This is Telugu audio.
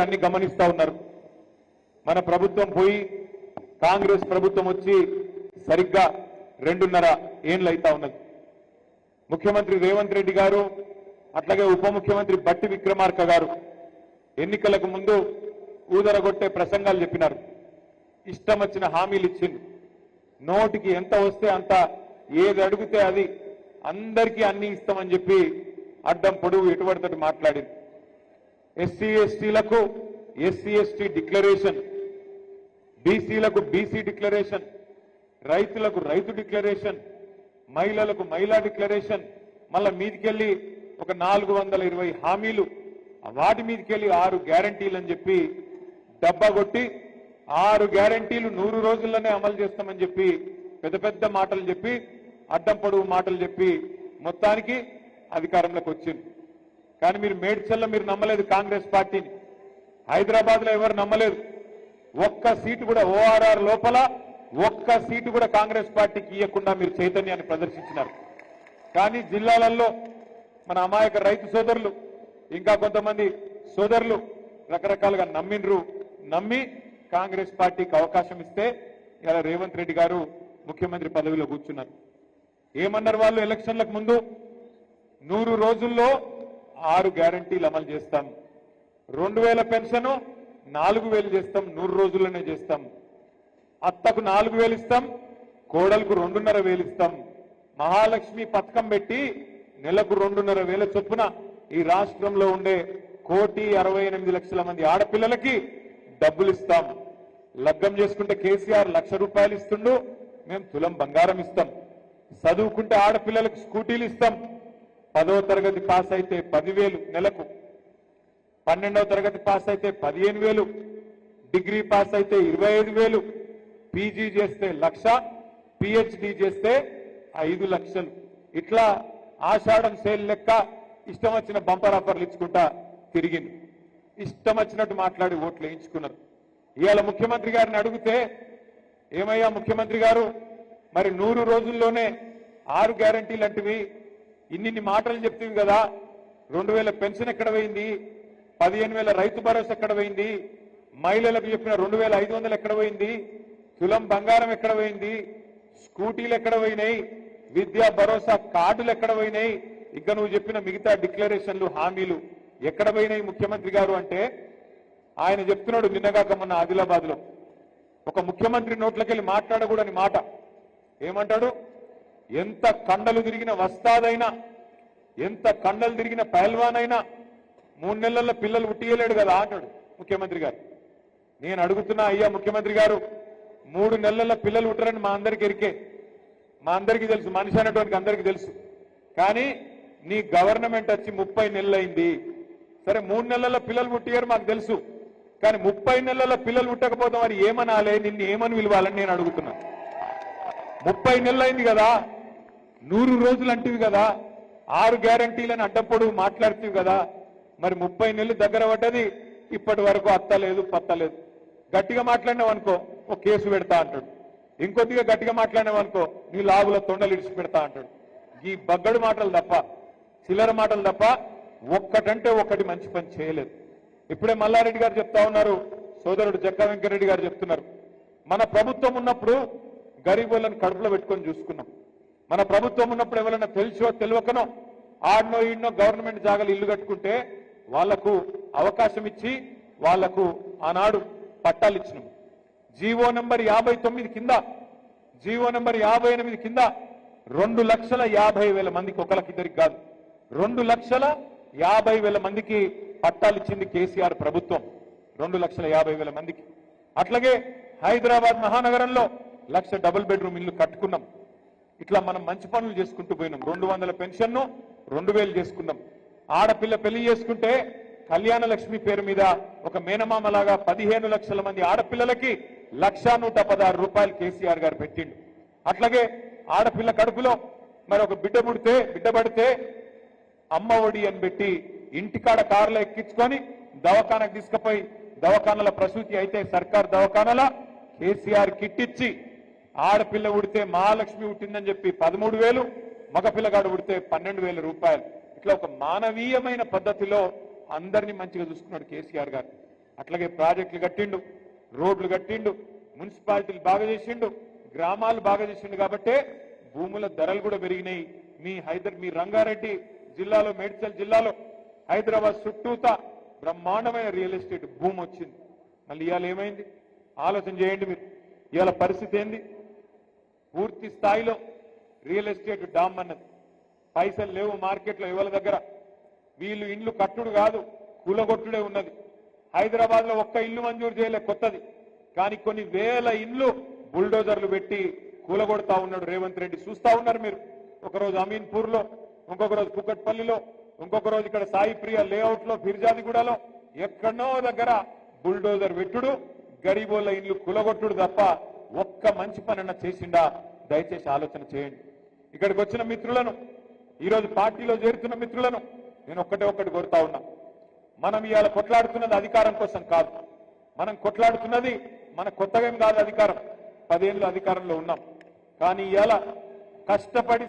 అన్ని గమనిస్తా ఉన్నారు. మన ప్రభుత్వం పోయి కాంగ్రెస్ ప్రభుత్వం వచ్చి సరిగ్గా 2.5 ఏళ్ళు అయితా ఉన్నది. ముఖ్యమంత్రి రేవంత్ రెడ్డి గారు అట్లాగే ఉప ముఖ్యమంత్రి బట్టి విక్రమార్క గారు ఎన్నికలకు ముందు ఊదరగొట్టే ప్రసంగాలు చెప్పినారు. ఇష్టం వచ్చిన హామీలు ఇచ్చింది. నోటికి ఎంత వస్తే అంత, ఏది అడిగితే అది అందరికీ అన్ని ఇస్తామని చెప్పి అడ్డం పొడుగు ఎటువడితోటి మాట్లాడింది. ఎస్సీ ఎస్టీలకు ఎస్సీ ఎస్టీ డిక్లరేషన్, బీసీలకు బీసీ డిక్లరేషన్, రైతులకు రైతు డిక్లరేషన్, మహిళలకు మహిళా డిక్లరేషన్, మళ్ళా మీదికెళ్ళి ఒక 420 హామీలు, వాటి మీదకెళ్ళి 6 గ్యారంటీలు అని చెప్పి డబ్బా కొట్టి 6 గ్యారంటీలు 100 రోజుల్లోనే అమలు చేస్తామని చెప్పి పెద్ద పెద్ద మాటలు చెప్పి, అడ్డం పొడుగు మాటలు చెప్పి మొత్తానికి అధికారంలోకి వచ్చింది. కానీ మీరు మేడ్చల్లో మీరు నమ్మలేదు కాంగ్రెస్ పార్టీని, హైదరాబాద్ లో ఎవరు నమ్మలేదు. ఒక్క సీటు కూడా ఓఆర్ఆర్ లోపల ఒక్క సీటు కూడా కాంగ్రెస్ పార్టీకి ఇవ్వకుండా మీరు చైతన్యాన్ని ప్రదర్శించినారు. కానీ జిల్లాలలో మన అమాయక రైతు సోదరులు ఇంకా కొంతమంది సోదరులు రకరకాలుగా నమ్మి కాంగ్రెస్ పార్టీకి అవకాశం ఇస్తే ఇలా రేవంత్ రెడ్డి గారు ముఖ్యమంత్రి పదవిలో కూర్చున్నారు. ఏమన్నారు వాళ్ళు ఎలక్షన్లకు ముందు? 100 రోజుల్లో 6 గ్యారంటీలు అమలు చేస్తాం, 2000 పెన్షన్ 4000 చేస్తాం, 100 రోజుల్లోనే చేస్తాం, అత్తకు 4000 ఇస్తాం, కోడలకు 2,500 ఇస్తాం, మహాలక్ష్మి పథకం పెట్టి నెలకు 2,500 చొప్పున ఈ రాష్ట్రంలో ఉండే 1,68,00,000 మంది ఆడపిల్లలకి డబ్బులు ఇస్తాం. లగ్గం చేసుకుంటే కేసీఆర్ ₹1,00,000 ఇస్తుండు, మేము తులం బంగారం ఇస్తాం. చదువుకుంటే ఆడపిల్లలకు స్కూటీలు ఇస్తాం. 10వ తరగతి పాస్ అయితే 10,000 నెలకు, 12వ తరగతి పాస్ అయితే 15,000, డిగ్రీ పాస్ అయితే 25,000, పీజీ చేస్తే 1,00,000, పిహెచ్డి చేస్తే 5 లక్షలు. ఇట్లా ఆషాఢం సేల్ లెక్క ఇష్టం వచ్చిన బంపర్ ఆఫర్లు ఇచ్చుకుంటా తిరిగింది. ఇష్టం వచ్చినట్టు మాట్లాడి ఓట్లు వేయించుకున్నారు. ఇవాళ ముఖ్యమంత్రి గారిని అడిగితే, ఏమయ్యా ముఖ్యమంత్రి గారు, మరి 100 రోజుల్లోనే 6 గ్యారంటీలు అంటివి, ఇన్ని మాటలు చెప్తీవి కదా, 2,000 పెన్షన్ ఎక్కడ పోయింది, 15,000 రైతు భరోసా ఎక్కడ పోయింది, మహిళలకు చెప్పిన 2,500 ఎక్కడ పోయింది, తులం బంగారం ఎక్కడ పోయింది, స్కూటీలు ఎక్కడ పోయినాయి, విద్యా భరోసా కార్డులు ఎక్కడ పోయినాయి, ఇక నువ్వు చెప్పిన మిగతా డిక్లరేషన్లు హామీలు ఎక్కడ పోయినాయి ముఖ్యమంత్రి గారు అంటే, ఆయన చెప్తున్నాడు నిన్నగాక మొన్న ఆదిలాబాద్ లో ఒక ముఖ్యమంత్రి నోట్లకెళ్ళి మాట్లాడకూడని మాట. ఏమంటాడు? ఎంత కండలు తిరిగిన వస్తాదైనా, ఎంత కండలు తిరిగిన పహల్వానైనా 3 నెలల్లో పిల్లలు పుట్టియలేడు కదా అంటాడు ముఖ్యమంత్రి గారు. నేను అడుగుతున్నా, అయ్యా ముఖ్యమంత్రి గారు, 3 నెలల్లో పిల్లలు పుట్టరని మా అందరికి ఎరికే, మా అందరికీ తెలుసు, మనిషి అనేటువంటి అందరికీ తెలుసు. కానీ నీ గవర్నమెంట్ వచ్చి 30 నెలలు అయింది. సరే 3 నెలల్లో పిల్లలు పుట్టియారు మాకు తెలుసు, కానీ 30 నెలల్లో పిల్లలు పుట్టకపోతే మరి ఏమనాలే, నిన్ను ఏమని పిలవాలని నేను అడుగుతున్నా. 30 నెలలు అయింది కదా, 100 రోజులు అంటివి కదా, 6 గ్యారంటీలను అడ్డప్పుడు మాట్లాడుతీవి కదా, మరి 30 నెలలు దగ్గర పడ్డది, ఇప్పటి వరకు అత్తలేదు పత్తలేదు. గట్టిగా మాట్లాడినావు అనుకో ఒక కేసు పెడతా అంటాడు, ఇంకొద్దిగా గట్టిగా మాట్లాడినావు అనుకో నీ లాగుల తొండలు ఇడిచి పెడతా అంటాడు. ఈ బగ్గడు మాటలు తప్ప, చిల్లర మాటలు తప్ప ఒక్కటంటే ఒక్కటి మంచి పని చేయలేదు. ఇప్పుడే మల్లారెడ్డి గారు చెప్తా ఉన్నారు, సోదరుడు జక్కా వెంకరెడ్డి గారు చెప్తున్నారు, మన ప్రభుత్వం ఉన్నప్పుడు గరీబులను కడుపులో పెట్టుకొని చూసుకున్నాం. మన ప్రభుత్వం ఉన్నప్పుడు ఎవరైనా తెలుసో తెలియకనో ఆడనో ఈడనో గవర్నమెంట్ జాగాలు ఇల్లు కట్టుకుంటే వాళ్లకు అవకాశం ఇచ్చి వాళ్లకు ఆనాడు పట్టాలు ఇచ్చినాం. జీవో నంబర్ 59 కింద, జీవో నంబర్ 58 కింద 2,50,000 మందికి, ఒకరికిద్దరికి కాదు, 2,50,000 మందికి పట్టాలు ఇచ్చింది కేసీఆర్ ప్రభుత్వం, 2,50,000 మందికి. అట్లాగే హైదరాబాద్ మహానగరంలో 1,00,000 డబుల్ బెడ్రూమ్ ఇల్లు కట్టుకున్నాం. ఇట్లా మనం మంచి పనులు చేసుకుంటూ పోయినాం. 200 పెన్షన్ను 2,000 చేసుకున్నాం. ఆడపిల్ల పెళ్లి చేసుకుంటే కళ్యాణ లక్ష్మి పేరు మీద ఒక మేనమామలాగా 15 లక్షల మంది ఆడపిల్లలకి 1,116 రూపాయలు కేసీఆర్ గారు పెట్టిండు. అట్లాగే ఆడపిల్ల కడుపులో మరి ఒక బిడ్డ పడితే అమ్మ ఒడి అని పెట్టి ఇంటికాడ కారులో ఎక్కించుకొని దవాఖానకు తీసుకుపోయి దవాఖానల ప్రసూతి అయితే సర్కార్ దవాఖానల కేసీఆర్ కిట్ ఇచ్చి, ఆడపిల్ల ఉడితే మహాలక్ష్మి ఉట్టిందని చెప్పి 13,000, మగపిల్లగాడు ఉడితే 12,000 రూపాయలు. ఇట్లా ఒక మానవీయమైన పద్ధతిలో అందరినీ మంచిగా చూసుకున్నాడు కేసీఆర్ గారు. అట్లాగే ప్రాజెక్టులు కట్టిండు, రోడ్లు కట్టిండు, మున్సిపాలిటీలు బాగా చేసిండు, గ్రామాలు బాగా చేసిండు. కాబట్టే భూముల ధరలు కూడా పెరిగినాయి. మీ రంగారెడ్డి జిల్లాలో, మేడ్చల్ జిల్లాలో, హైదరాబాద్ చుట్టూతా బ్రహ్మాండమైన రియల్ ఎస్టేట్ భూమి వచ్చింది. మళ్ళీ ఇవాళ ఏమైంది ఆలోచన చేయండి మీరు. ఇవాళ పరిస్థితి ఏంది? పూర్తి స్థాయిలో రియల్ ఎస్టేట్ డామ్ అన్నది. పైసలు లేవు మార్కెట్లో ఇవాళ దగ్గర. వీళ్ళు ఇండ్లు కట్టుడు కాదు, కూలగొట్టుడే ఉన్నది. హైదరాబాద్ లో ఒక్క ఇల్లు మంజూరు చేయలే కొత్తది, కానీ కొన్ని వేల ఇండ్లు బుల్డోజర్లు పెట్టి కూలగొడతా ఉన్నాడు రేవంత్ రెడ్డి. చూస్తా ఉన్నారు మీరు. ఒకరోజు అమీన్పూర్ లో, ఇంకొక రోజు కుకట్పల్లిలో, ఇంకొక రోజు ఇక్కడ సాయి ప్రియ లేఅవుట్ లో, ఫిర్జాదిగూడలో, ఎక్కడో దగ్గర బుల్డోజర్ పెట్టుడు, గరీబోళ్ళ ఇండ్లు కూలగొట్టుడు తప్ప ఒక్క మంచి పనన్నా చేసిండా? దయచేసి ఆలోచన చేయండి. ఇక్కడికి వచ్చిన మిత్రులను, ఈరోజు పార్టీలో చేరుతున్న మిత్రులను నేను ఒక్కటి కోరుతా ఉన్నా. మనం ఇవాళ కొట్లాడుతున్నది అధికారం కోసం కాదు. మనం కొట్లాడుతున్నది మన కొత్తగా ఏం కాదు అధికారం. 10 ఏళ్ళు అధికారంలో ఉన్నాం. కానీ ఇవాళ కష్టపడి